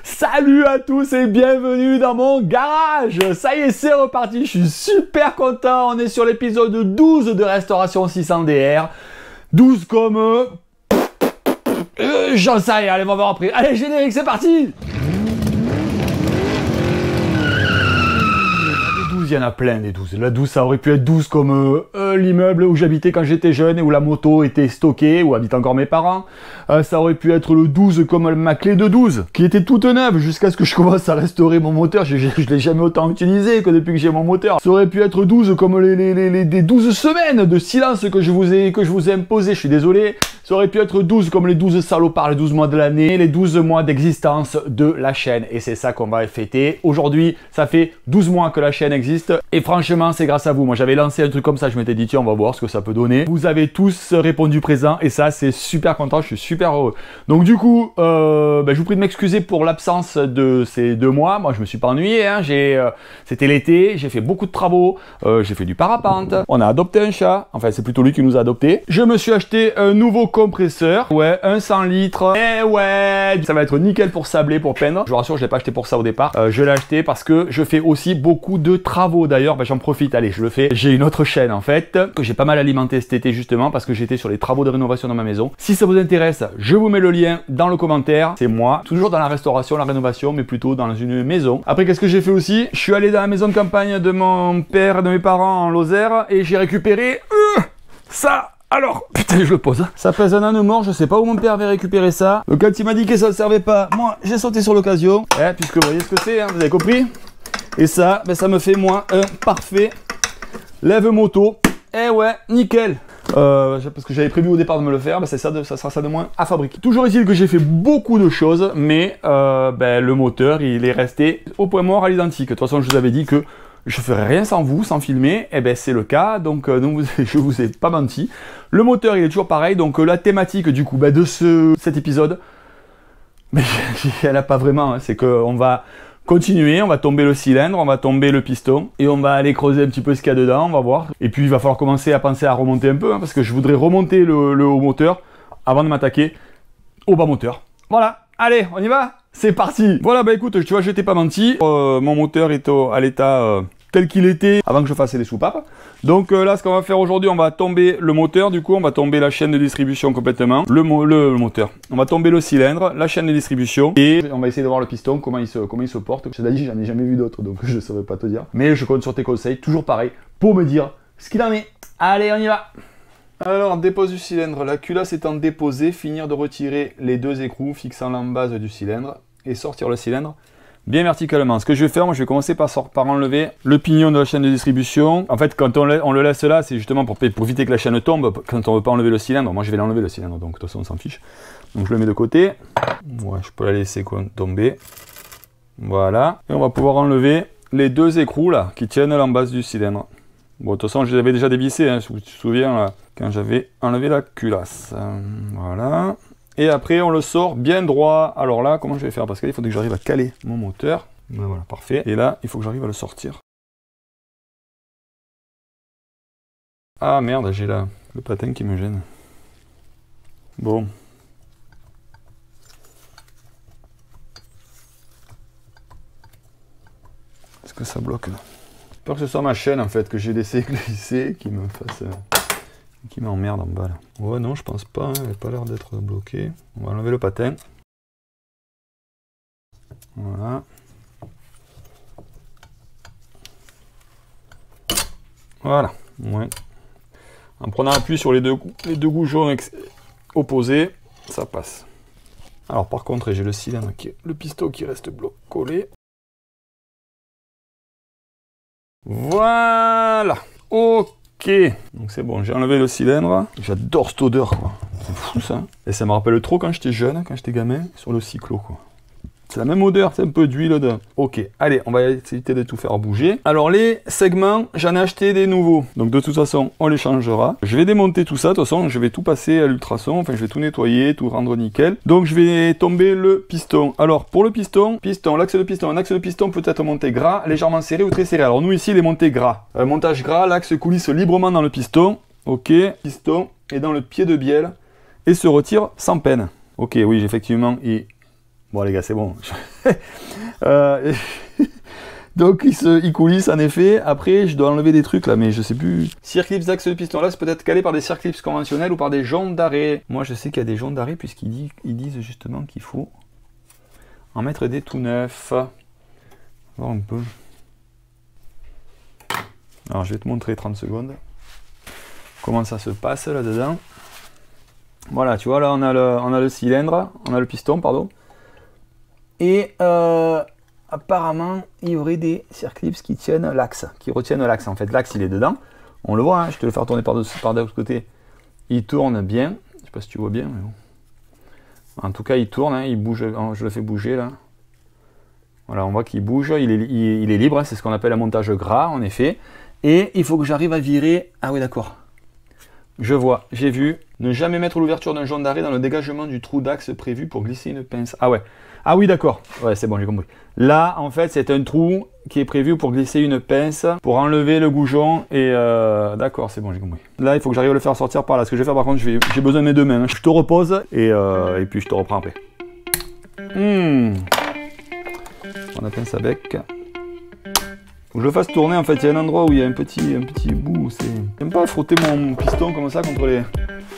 Salut à tous et bienvenue dans mon garage. Ça y est, c'est reparti, je suis super content. On est sur l'épisode 12 de Restauration 600 DR. 12 comme... j'en sais rien, allez, on va voir après. Allez, générique, c'est parti. Il y en a plein des 12. La 12, ça aurait pu être 12 comme l'immeuble où j'habitais quand j'étais jeune et où la moto était stockée, où habitent encore mes parents. Ça aurait pu être le 12 comme ma clé de 12, qui était toute neuve jusqu'à ce que je commence à restaurer mon moteur. Je l'ai jamais autant utilisé que depuis que j'ai mon moteur. Ça aurait pu être 12 comme des 12 semaines de silence que je vous ai imposé. Je suis désolé. Ça aurait pu être 12 comme les 12 salopards, les 12 mois de l'année, les 12 mois d'existence de la chaîne. Et c'est ça qu'on va fêter. Aujourd'hui, ça fait 12 mois que la chaîne existe. Et franchement, c'est grâce à vous. Moi, j'avais lancé un truc comme ça. Je m'étais dit, tiens, on va voir ce que ça peut donner. Vous avez tous répondu présent. Et ça, c'est super content. Je suis super heureux. Donc, du coup, je vous prie de m'excuser pour l'absence de ces 2 mois. Moi, je me suis pas ennuyé. Hein. C'était l'été. J'ai fait beaucoup de travaux. J'ai fait du parapente. On a adopté un chat. Enfin, c'est plutôt lui qui nous a adopté. Je me suis acheté un nouveau compresseur, ouais, un 100 litres, et ouais, ça va être nickel pour sabler, pour peindre. Je vous rassure, je l'ai pas acheté pour ça au départ, je l'ai acheté parce que je fais aussi beaucoup de travaux. D'ailleurs, j'en profite, allez, je le fais. J'ai une autre chaîne en fait, que j'ai pas mal alimenté cet été justement, parce que j'étais sur les travaux de rénovation dans ma maison. Si ça vous intéresse, je vous mets le lien dans le commentaire. C'est moi, toujours dans la restauration, la rénovation, mais plutôt dans une maison. Après, qu'est-ce que j'ai fait aussi? Je suis allé dans la maison de campagne de mon père et de mes parents en Lozère, et j'ai récupéré ça. Alors, putain, je le pose. Ça pèse un âne mort, je sais pas où mon père avait récupéré ça. Donc quand il m'a dit que ça ne servait pas, moi, j'ai sauté sur l'occasion. Puisque vous voyez ce que c'est, hein, vous avez compris. Et ça, ça me fait, moi, un parfait lève-moto. Ouais, nickel. Parce que j'avais prévu au départ de me le faire, ça sera ça de moins à fabriquer. Toujours est-il que j'ai fait beaucoup de choses, mais le moteur, il est resté au point mort à l'identique. De toute façon, je vous avais dit que je ferai rien sans vous, sans filmer, et c'est le cas, donc je vous ai pas menti. Le moteur, il est toujours pareil, donc la thématique du coup de cet épisode, mais elle n'a pas vraiment, hein, c'est qu'on va continuer, on va tomber le cylindre, on va tomber le piston, et on va aller creuser un petit peu ce qu'il y a dedans, on va voir. Et puis il va falloir commencer à penser à remonter un peu, hein, parce que je voudrais remonter le haut moteur avant de m'attaquer au bas moteur. Voilà, allez, on y va? C'est parti. Voilà, écoute, tu vois, je t'ai pas menti. Mon moteur est à l'état tel qu'il était avant que je fasse les soupapes. Donc là, ce qu'on va faire aujourd'hui, on va tomber le moteur. Du coup, on va tomber la chaîne de distribution complètement. Le moteur. On va tomber le cylindre, la chaîne de distribution. Et on va essayer de voir le piston, comment il se porte. Je t'ai dit, j'en ai jamais vu d'autres, donc je ne saurais pas te dire. Mais je compte sur tes conseils, toujours pareil, pour me dire ce qu'il en est. Allez, on y va. Alors, dépose du cylindre, la culasse étant déposée, finir de retirer les 2 écrous fixant l'embase du cylindre et sortir le cylindre bien verticalement. Ce que je vais faire, moi je vais commencer par enlever le pignon de la chaîne de distribution. En fait, quand on le laisse là, c'est justement pour éviter que la chaîne tombe, quand on ne veut pas enlever le cylindre. Moi je vais l'enlever le cylindre, donc de toute façon on s'en fiche. Donc je le mets de côté. Ouais, je peux la laisser tomber. Voilà. Et on va pouvoir enlever les 2 écrous là, qui tiennent l'embase du cylindre. Bon, de toute façon, je les avais déjà dévissés, hein, si tu te souviens, là, quand j'avais enlevé la culasse. Voilà. Et après, on le sort bien droit. Alors là, comment je vais faire? Parce qu'il faudrait que j'arrive à caler mon moteur. Voilà, parfait. Et là, il faut que j'arrive à le sortir. Ah merde, j'ai là le patin qui me gêne. Bon. Est-ce que ça bloque là? J'ai peur que ce soit ma chaîne en fait, que j'ai laissé glisser, qui me fasse... qui m'emmerde en bas là. Ouais, non, je pense pas, hein, elle n'a pas l'air d'être bloquée. On va enlever le patin. Voilà. Voilà. Ouais. En prenant appui sur les deux goujons opposés, ça passe. Alors par contre, j'ai le cylindre le piston qui reste collé. Voilà. Ok, donc c'est bon, j'ai enlevé le cylindre. J'adore cette odeur, quoi. C'est fou ça. Et ça me rappelle trop quand j'étais jeune, quand j'étais gamin, sur le cyclo, quoi. C'est la même odeur, c'est un peu d'huile de... Ok, allez, on va essayer de tout faire bouger. Alors les segments, j'en ai acheté des nouveaux. Donc de toute façon, on les changera. Je vais démonter tout ça, de toute façon, je vais tout passer à l'ultrason. Enfin, je vais tout nettoyer, tout rendre nickel. Donc je vais tomber le piston. Alors pour le piston, l'axe de piston peut être monté gras, légèrement serré ou très serré. Alors nous ici, il est monté gras. Montage gras, l'axe coulisse librement dans le piston. Ok, piston est dans le pied de bielle et se retire sans peine. Ok, oui, effectivement, il Bon les gars, c'est bon. Donc il coulisse en effet. Après, je dois enlever des trucs là, mais je sais plus. Circlips d'axe de piston. Là, c'est peut-être calé par des circlips conventionnels ou par des joncs d'arrêt. Moi, je sais qu'il y a des joncs d'arrêt puisqu'ils disent justement qu'il faut en mettre des tout neufs. Voir un peu. Alors, je vais te montrer 30 secondes comment ça se passe là-dedans. Voilà, tu vois, là, on a le cylindre, on a le piston, pardon. Et apparemment, il y aurait des circlips qui tiennent l'axe, qui retiennent l'axe. En fait, l'axe, il est dedans. On le voit, hein, je te le fais tourner par l'autre côté. Il tourne bien. Je sais pas si tu vois bien, mais bon. En tout cas, il tourne, hein, il bouge. Je le fais bouger, là. Voilà, on voit qu'il bouge. Il est libre, hein, c'est ce qu'on appelle un montage gras, en effet. Et il faut que j'arrive à virer... Ah oui, d'accord. Je vois, j'ai vu. Ne jamais mettre l'ouverture d'un jonc d'arrêt dans le dégagement du trou d'axe prévu pour glisser une pince. Ah ouais. Ah oui, d'accord. Ouais, c'est bon, j'ai compris. Là, en fait, c'est un trou qui est prévu pour glisser une pince, pour enlever le goujon. Et d'accord, c'est bon, j'ai compris. Là, il faut que j'arrive à le faire sortir par là. Ce que je vais faire, par contre, j'ai besoin de mes deux mains. Je te repose et puis je te reprends après. On a pince à bec. Faut que je le fasse tourner, en fait, il y a un endroit où il y a un petit bout. J'aime pas frotter mon piston comme ça contre les...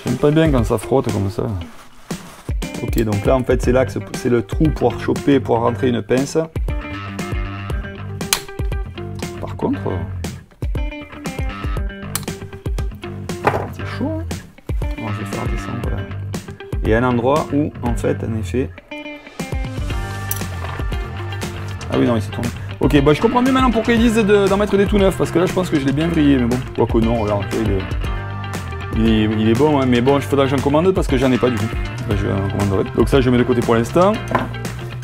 J'aime pas bien quand ça frotte comme ça. Ok, donc là, en fait, c'est l'axe, c'est le trou pour choper, pour rentrer une pince. Par contre... c'est chaud, hein. Bon, je vais faire descendre là. Il y a un endroit où, en fait, en effet... Ah oui, non, il s'est tourné. Ok, bah je comprends mieux maintenant pourquoi ils disent d'en mettre des tout neufs, parce que là je pense que je l'ai bien vrillé, mais bon, quoique non, regarde, il est bon, hein, mais bon, il faudra que j'en commande parce que j'en ai pas du coup. Bah, je en commanderai. Donc ça je mets de côté pour l'instant.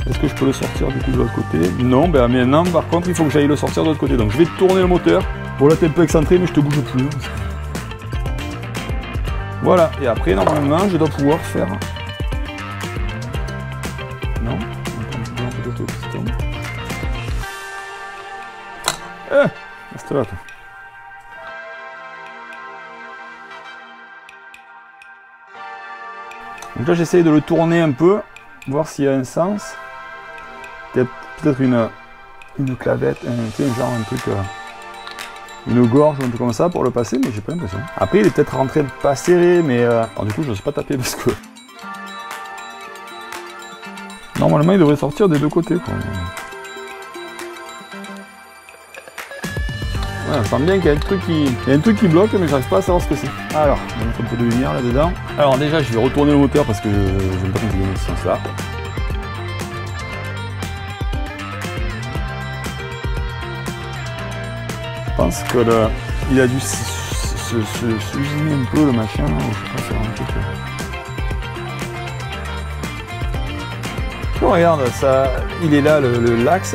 Est-ce que je peux le sortir du coup de l'autre côté? Non, bah maintenant par contre il faut que j'aille le sortir de l'autre côté. Donc je vais tourner le moteur. Bon là t'es un peu excentré mais je te bouge plus. Voilà, et après normalement je dois pouvoir faire... Non, peut-être au piston. Reste là, toi. Donc là, j'essaye de le tourner un peu, voir s'il y a un sens. Peut-être une clavette, genre un truc, une gorge ou un truc comme ça pour le passer, mais j'ai pas l'impression. Après, il est peut-être rentré pas serré, mais alors, du coup, je n'ose pas taper parce que normalement, il devrait sortir des deux côtés, quoi. Ouais, on sent bien qu'il y a un truc qui bloque, mais j'arrive pas à savoir ce que c'est. Alors, on va mettre un peu de lumière là-dedans. Alors déjà, je vais retourner le moteur parce que je n'aime pas quand il y a ce sens-là. Je pense que là, il a dû s'usiner un peu le machin. Là, je sais pas, c'est un truc. Oh, regarde, ça, il est là, l'axe.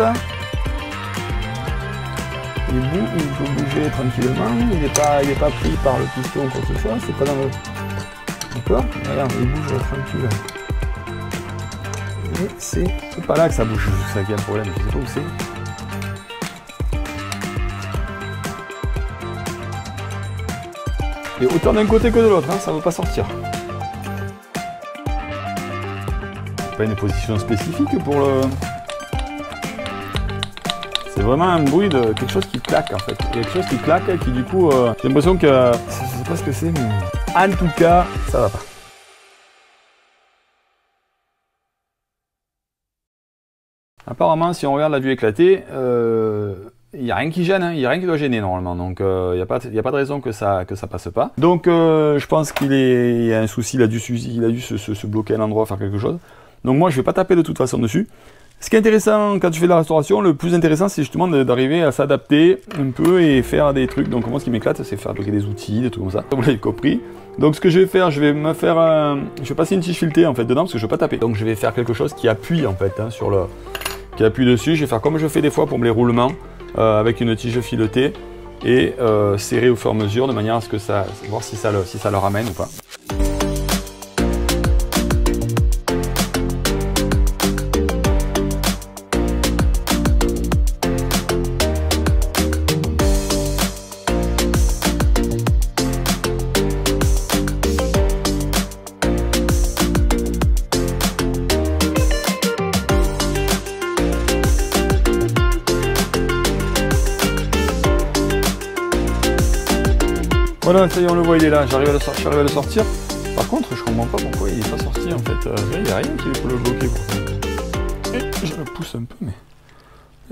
Il peut bouger tranquillement, il n'est pas pris par le piston ou quoi que ce soit, c'est pas dans le... D'accord? Regarde, il bouge tranquille. Et c'est pas là que ça bouge, c'est ça qui est un problème, je sais pas où c'est. Et autant d'un côté que de l'autre, hein, ça ne veut pas sortir. C'est pas une position spécifique pour le... C'est vraiment un bruit de quelque chose qui claque en fait. Il y a quelque chose qui claque et qui du coup, j'ai l'impression que... Je sais pas ce que c'est, mais... En tout cas, ça va pas. Apparemment, si on regarde la vue éclatée, il n'y a rien qui gêne, hein. Il n'y a rien qui doit gêner normalement. Donc il n'y a pas de raison que ça passe pas. Donc je pense qu'il y a un souci, il a dû se bloquer à un endroit, faire quelque chose. Donc moi, je vais pas taper de toute façon dessus. Ce qui est intéressant quand tu fais de la restauration, le plus intéressant c'est justement d'arriver à s'adapter un peu et faire des trucs. Donc moi ce qui m'éclate c'est faire des outils, des trucs comme ça. Vous l'avez compris. Donc ce que je vais faire, je vais passer une tige filetée en fait dedans parce que je ne veux pas taper. Donc je vais faire quelque chose qui appuie en fait hein, qui appuie dessus. Je vais faire comme je fais des fois pour les roulements avec une tige filetée et serrer au fur et à mesure de manière à ce que voir si ça le ramène ou pas. Voilà, ça y est, on le voit, il est là. J'arrive à le sortir, à le sortir. Par contre, je comprends pas pourquoi il est pas sorti en fait. Il n'y a rien qui peut le bloquer pour ça. Et je le pousse un peu, mais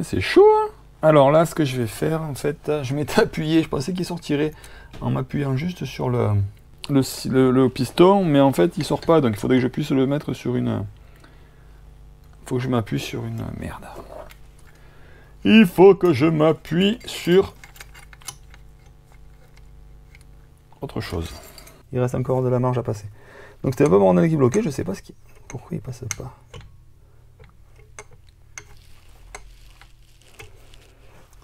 c'est chaud, hein. Alors là, ce que je vais faire, en fait, je m'étais appuyé. Je pensais qu'il sortirait en m'appuyant juste sur le piston, mais en fait, il sort pas. Donc il faudrait que je puisse le mettre sur une. Il faut que je m'appuie sur une merde. Il faut que je m'appuie sur autre chose. Il reste encore de la marge à passer. Donc c'était un peu bordel qui bloquait, je sais pas pourquoi il passe pas.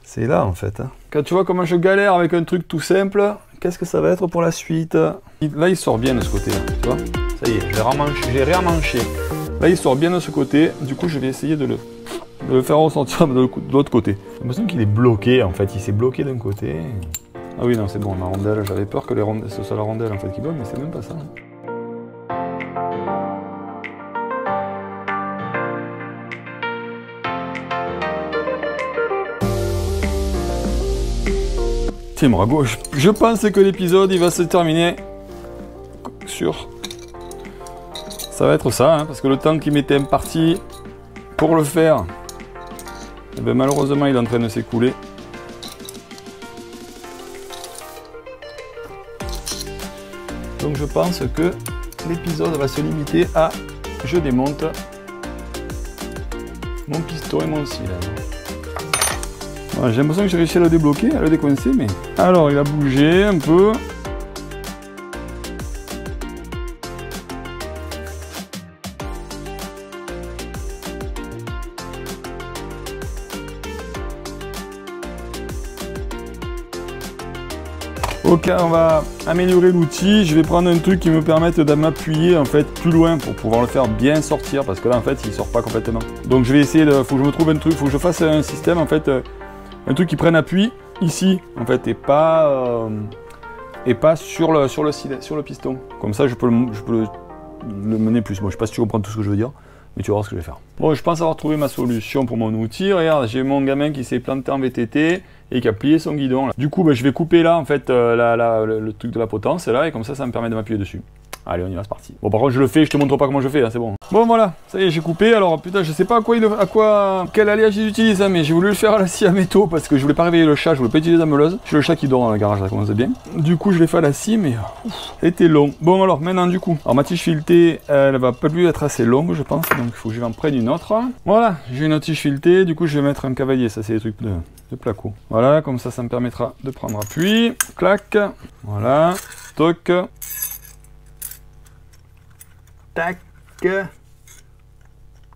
C'est là en fait. Hein. Quand tu vois comment je galère avec un truc tout simple, qu'est-ce que ça va être pour la suite? Là il sort bien de ce côté là, tu vois. Ça y est, j'ai réamanché. Là il sort bien de ce côté, du coup je vais essayer de le faire ressortir de l'autre côté. J'ai l'impression qu'il est bloqué en fait, il s'est bloqué d'un côté. Ah oui non c'est bon, la rondelle, j'avais peur que ce soit la rondelle en fait qui bloque, mais c'est même pas ça. Tiens moi à gauche, je pense que l'épisode il va se terminer sur... Ça va être ça, hein, parce que le temps qui m'était imparti pour le faire, eh bien, malheureusement il est en train de s'écouler. Donc je pense que l'épisode va se limiter à je démonte mon piston et mon cylindre. Voilà, j'ai l'impression que j'ai réussi à le débloquer, à le décoincer, mais... Alors il a bougé un peu. Ok, on va améliorer l'outil. Je vais prendre un truc qui me permette de m'appuyer en fait plus loin pour pouvoir le faire bien sortir parce que là en fait il sort pas complètement. Donc je vais essayer de, faut que je me trouve un truc, faut que je fasse un système en fait, un truc qui prenne appui ici en fait et pas sur le piston. Comme ça je peux le mener plus. Bon, je sais pas si tu comprends tout ce que je veux dire. Mais tu vas voir ce que je vais faire. Bon, je pense avoir trouvé ma solution pour mon outil. Regarde, j'ai mon gamin qui s'est planté en VTT et qui a plié son guidon. Là. Du coup, je vais couper là, en fait, le truc de la potence, là, et comme ça me permet de m'appuyer dessus. Allez, on y va, c'est parti. Bon, par contre, je le fais, je te montre pas comment je fais, hein, c'est bon. Bon, voilà, ça y est, j'ai coupé. Alors, putain, je sais pas quel alliage ils utilisent, hein, mais j'ai voulu le faire à la scie à métaux parce que je voulais pas réveiller le chat, je voulais pas utiliser la meuleuse. J'ai le chat qui dort dans le garage, ça commence bien. Du coup, je l'ai fait à la scie, mais c'était long. Bon, alors, maintenant, du coup, alors ma tige filetée, elle va pas plus être assez longue, je pense, donc il faut que je m'en prenne une autre. Voilà, j'ai une autre tige filetée, du coup, je vais mettre un cavalier, ça, c'est des trucs de placo. Voilà, comme ça me permettra de prendre appui. Clac, voilà, toc. Tac.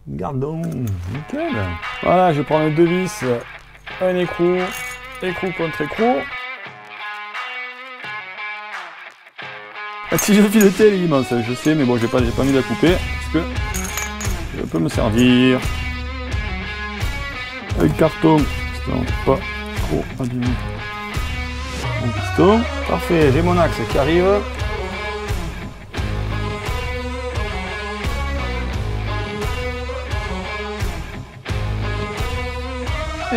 Gardons. Nickel. Voilà, je vais prendre deux vis, un écrou contre écrou. La tige filetée elle est immense, je sais, mais bon, j'ai pas mis de la couper parce que je peux me servir. Le carton, pas trop abîmer mon piston. Parfait, j'ai mon axe qui arrive.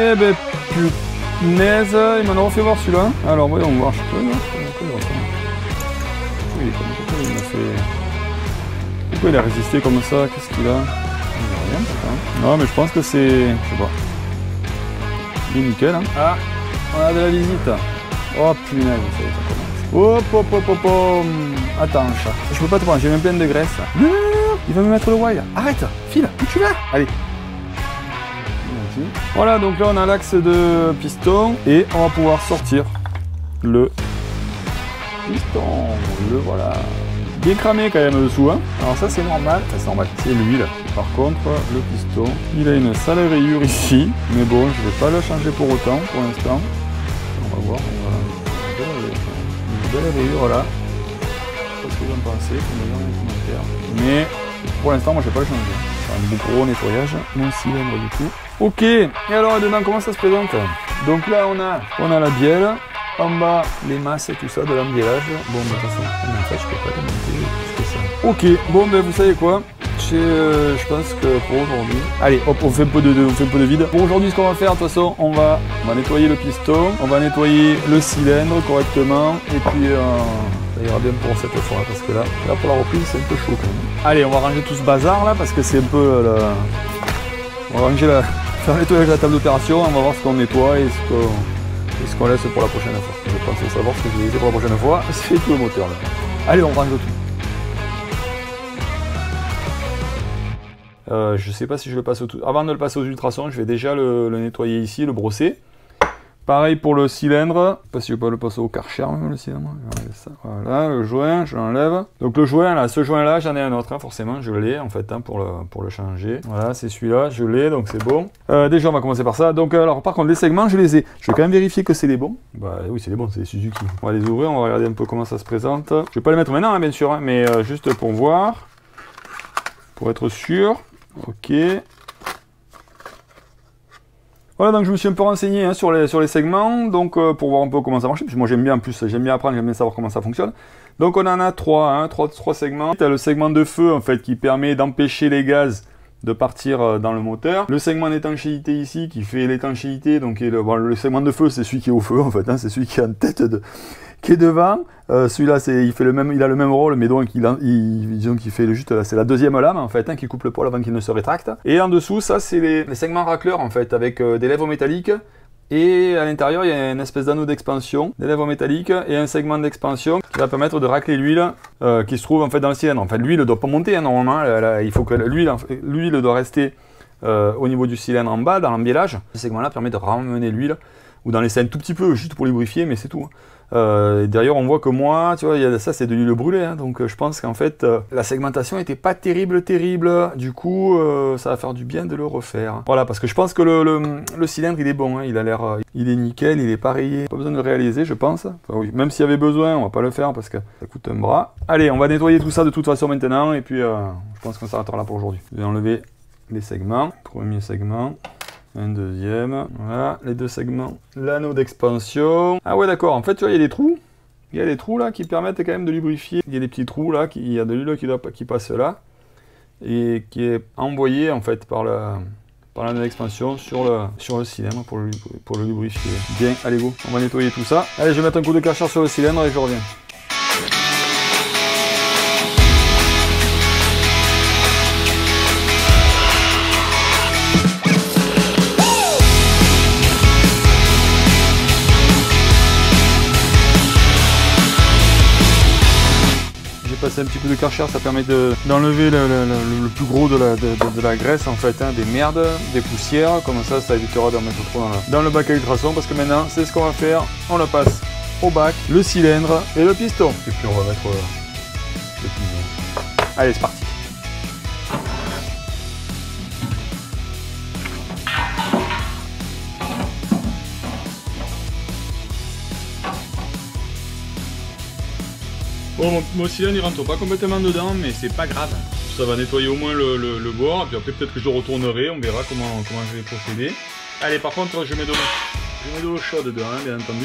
Eh ben punaise, il m'en a refait voir celui-là. Alors voyons voir, je peux voir. Pourquoi il a résisté comme ça? Qu'est-ce qu'il a? Il a rien, non, mais je pense que c'est... Je sais pas. Il est nickel, hein. Ah, on a de la visite. Oh punaise, ça y est, ça commence. Hop, hop, hop, hop, hop. Attends, chat. Je peux pas te prendre, j'ai même plein de graisse. Non, non, non, il va me mettre le wire. Arrête, file, où tu vas? Allez. Voilà, donc là on a l'axe de piston et on va pouvoir sortir le piston. Le voilà. Bien cramé quand même dessous, hein. Alors ça c'est normal, c'est l'huile. Par contre, le piston, il a une sale rayure ici, mais bon, je vais pas le changer pour autant pour l'instant. On va voir, une belle rayure là. Je sais pas ce que vous en pensez, vous me direz dans les commentaires. Mais pour l'instant, moi je vais pas le changer. Un gros nettoyage, mon cylindre du coup. Ok, et alors dedans comment ça se présente? Donc là on a la bielle, en bas les masses et tout ça de l'embiellage. Bon, de toute façon, en fait je peux pas démonter, c'est ça. Ok, bon ben vous savez quoi, je pense que pour aujourd'hui... Allez, hop, on fait un peu de vide. Pour aujourd'hui, ce qu'on va faire, de toute façon, on va nettoyer le piston, on va nettoyer le cylindre correctement, et puis ça ira bien pour cette fois, parce que là pour la reprise, c'est un peu chaud quand même. Allez, on va ranger tout ce bazar là, parce que c'est un peu on va ranger faire le nettoyage de la table d'opération, on va voir ce qu'on nettoie et ce qu'on laisse pour la prochaine fois. Je pense savoir ce que je vais laisser pour la prochaine fois, c'est tout le moteur là. Allez, on range tout. Je sais pas si je le passe avant de le passer aux ultrasons, je vais déjà le nettoyer ici, le brosser. Pareil pour le cylindre, parce que je vais pas le passer au Karcher même le cylindre. Ça. Voilà, le joint, je l'enlève. Donc le joint là, ce joint là, j'en ai un autre, hein, forcément, je l'ai en fait pour le changer. Voilà, c'est celui-là, je l'ai, donc c'est bon. Déjà on va commencer par ça. Donc alors par contre les segments, je les ai. Je vais quand même vérifier que c'est les bons. Bah oui, c'est les bons, c'est les Suzuki. On va les ouvrir, on va regarder un peu comment ça se présente. Je vais pas les mettre maintenant, hein, bien sûr, hein, mais juste pour voir, pour être sûr. Ok. Voilà, donc je me suis un peu renseigné hein, sur les segments, donc pour voir un peu comment ça marche. Puis moi j'aime bien en plus, j'aime bien apprendre, j'aime bien savoir comment ça fonctionne. Donc on en a trois segments. Tu as le segment de feu en fait qui permet d'empêcher les gaz de partir dans le moteur. Le segment d'étanchéité ici qui fait l'étanchéité, donc le segment de feu c'est celui qui est au feu en fait, hein, c'est celui qui est en tête qui est devant. Celui-là il a le même rôle, mais donc disons qu'il fait juste c'est la deuxième lame en fait, hein, qui coupe le pôle avant qu'il ne se rétracte. Et en dessous, ça c'est les segments racleurs en fait, avec des lèvres métalliques. Et à l'intérieur, il y a une espèce d'anneau d'expansion, des lèvres métalliques et un segment d'expansion qui va permettre de racler l'huile qui se trouve en fait dans le cylindre. En fait, l'huile ne doit pas monter hein, normalement. Il faut que l'huile doit rester au niveau du cylindre en bas, dans l'embiellage. Ce segment-là permet de ramener l'huile ou dans les scènes tout petit peu, juste pour lubrifier, mais c'est tout. D'ailleurs, on voit que moi, tu vois, ça c'est de l'huile brûlée, hein, donc je pense qu'en fait la segmentation n'était pas terrible. Du coup, ça va faire du bien de le refaire. Voilà, parce que je pense que le cylindre il est bon, hein, il est nickel, il est pareil. Pas besoin de le réaliser, je pense. Enfin, oui, même s'il y avait besoin, on va pas le faire parce que ça coûte un bras. Allez, on va nettoyer tout ça de toute façon maintenant, et puis je pense qu'on s'arrêtera là pour aujourd'hui. Je vais enlever les segments. Premier segment. Un deuxième, voilà, les deux segments, l'anneau d'expansion. Ah ouais d'accord, en fait tu vois il y a des trous. Il y a des trous là qui permettent quand même de lubrifier. Il y a des petits trous là, il y a de l'huile qui passe là. Et qui est envoyé en fait par l'anneau d'expansion sur le cylindre pour le lubrifier. Bien, allez go, on va nettoyer tout ça. Allez, je vais mettre un coup de Karcher sur le cylindre et je reviens. Passer un petit coup de Karcher, ça permet d'enlever le plus gros de la graisse en fait, hein, des merdes, des poussières, comme ça évitera d'en mettre trop dans le bac à ultrasons, parce que maintenant c'est ce qu'on va faire, on le passe au bac, le cylindre et le piston, et puis on va mettre le pignon. Allez, c'est parti. Bon, mon cylindre il rentre pas complètement dedans, mais c'est pas grave. Ça va nettoyer au moins le bord, et puis après peut-être que je le retournerai, on verra comment je vais procéder. Allez, par contre, je mets de l'eau chaude dedans, hein, bien entendu.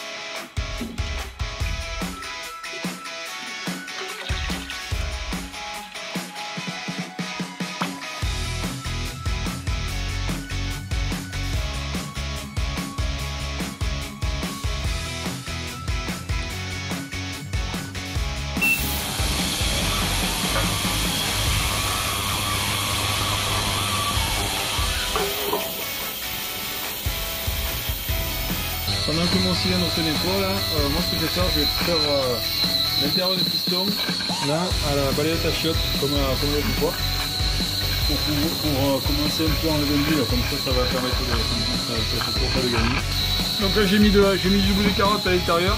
Pendant que mon cylindre se nettoie là, moi ce que je vais faire, je vais faire l'intérieur du piston là à la balayette à chiottes comme l'autre fois pour commencer un peu à enlever l'huile, comme ça va permettre de gagner. Donc là j'ai mis du bout de carotte à l'intérieur.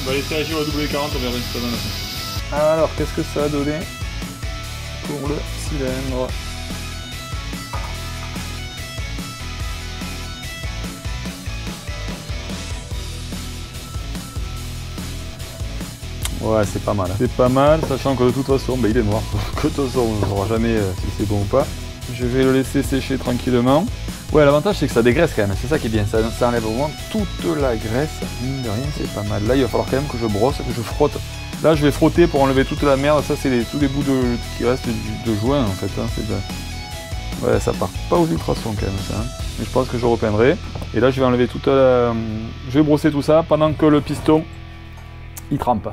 On va laisser agir au W40, on verra ce que ça donne après. Alors, qu'est-ce que ça a donné pour le cylindre? Ouais, c'est pas mal. Hein. C'est pas mal, sachant que de toute façon, bah, il est noir. Que de toute façon, on ne saura jamais si c'est bon ou pas. Je vais le laisser sécher tranquillement. Ouais, l'avantage c'est que ça dégraisse quand même, c'est ça qui est bien, ça enlève au moins toute la graisse, mine de rien, c'est pas mal. Là, il va falloir quand même que je brosse, que je frotte. Là, je vais frotter pour enlever toute la merde, ça c'est tous les bouts qui restent de joint en fait. Hein. Ouais, ça part pas aux ultrasons quand même ça. Hein. Mais je pense que je repeindrai. Et là, je vais enlever toute la... Je vais brosser tout ça pendant que le piston, il trempe.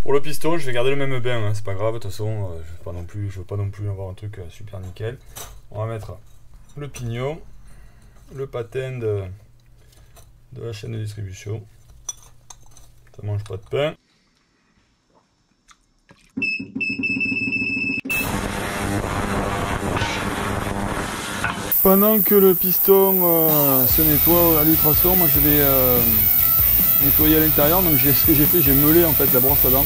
Pour le piston, je vais garder le même bain, hein. C'est pas grave, de toute façon, je veux pas non plus avoir un truc super nickel. On va mettre le pignon, le patin de la chaîne de distribution. Ça mange pas de pain. Pendant que le piston se nettoie à l'ultrason, moi je vais nettoyer à l'intérieur. Donc ce que j'ai fait, j'ai meulé en fait la brosse à dents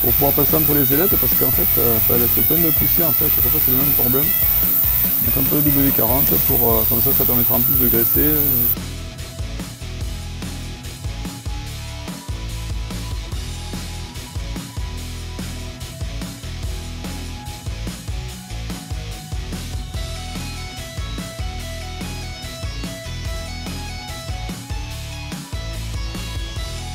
pour pouvoir passer entre les ailettes parce qu'en fait ça laisse plein de poussière. En fait, je sais pas, c'est le même problème. Mettre un peu de WD-40 pour comme ça permettra en plus de graisser.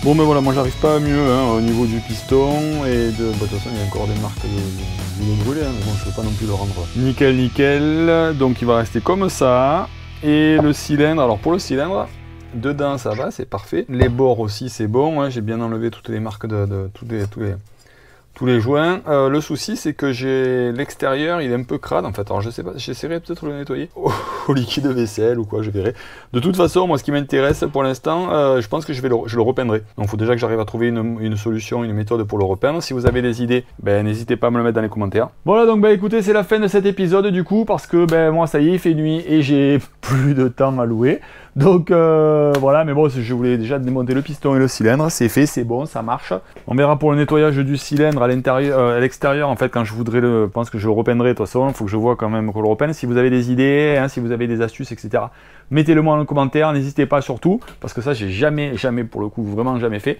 Bon mais voilà, moi j'arrive pas à mieux hein, au niveau du piston et de toute façon il y a encore des marques de brûlés, hein, mais bon je peux pas non plus le rendre nickel, donc il va rester comme ça. Et le cylindre, alors pour le cylindre, dedans ça va, c'est parfait. Les bords aussi c'est bon, hein, j'ai bien enlevé toutes les marques de tous les joints. Le souci c'est que j'ai l'extérieur, il est un peu crade en fait. Alors je sais pas, j'essaierai peut-être de le nettoyer au liquide vaisselle ou quoi, je verrai. De toute façon, moi ce qui m'intéresse pour l'instant, je pense que je le repeindrai. Donc il faut déjà que j'arrive à trouver une solution, une méthode pour le repeindre. Si vous avez des idées, ben n'hésitez pas à me le mettre dans les commentaires. Voilà donc bah écoutez, c'est la fin de cet épisode du coup, parce que ben moi ça y est, il fait nuit et j'ai plus de temps à louer. Donc voilà, mais bon, je voulais déjà démonter le piston et le cylindre, c'est fait, c'est bon, ça marche. On verra pour le nettoyage du cylindre à l'extérieur, en fait, quand je voudrais je pense que je le repeindrai de toute façon, il faut que je vois quand même que je le repeigne. Si vous avez des idées, hein, si vous avez des astuces, etc., mettez-le moi en commentaire, n'hésitez pas surtout, parce que ça, j'ai jamais, pour le coup, vraiment jamais fait.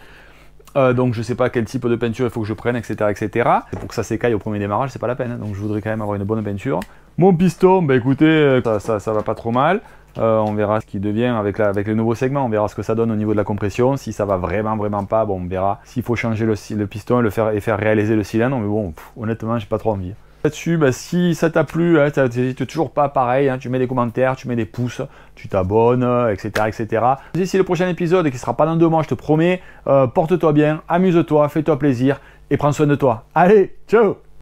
Donc je sais pas quel type de peinture il faut que je prenne, etc. etc. Et pour que ça s'écaille au premier démarrage, c'est pas la peine, hein. Donc je voudrais quand même avoir une bonne peinture. Mon piston, bah écoutez, ça va pas trop mal. On verra ce qui devient avec les nouveaux segments, on verra ce que ça donne au niveau de la compression. Si ça va vraiment pas, bon, on verra s'il faut changer le piston et faire réaliser le cylindre. Mais bon, honnêtement, j'ai pas trop envie. Là-dessus, bah, si ça t'a plu, hein, t'hésites toujours pas, pareil, hein, tu mets des commentaires, tu mets des pouces, tu t'abonnes, etc., etc. D'ici le prochain épisode, qui sera pas dans 2 mois, je te promets, porte-toi bien, amuse-toi, fais-toi plaisir et prends soin de toi. Allez, ciao!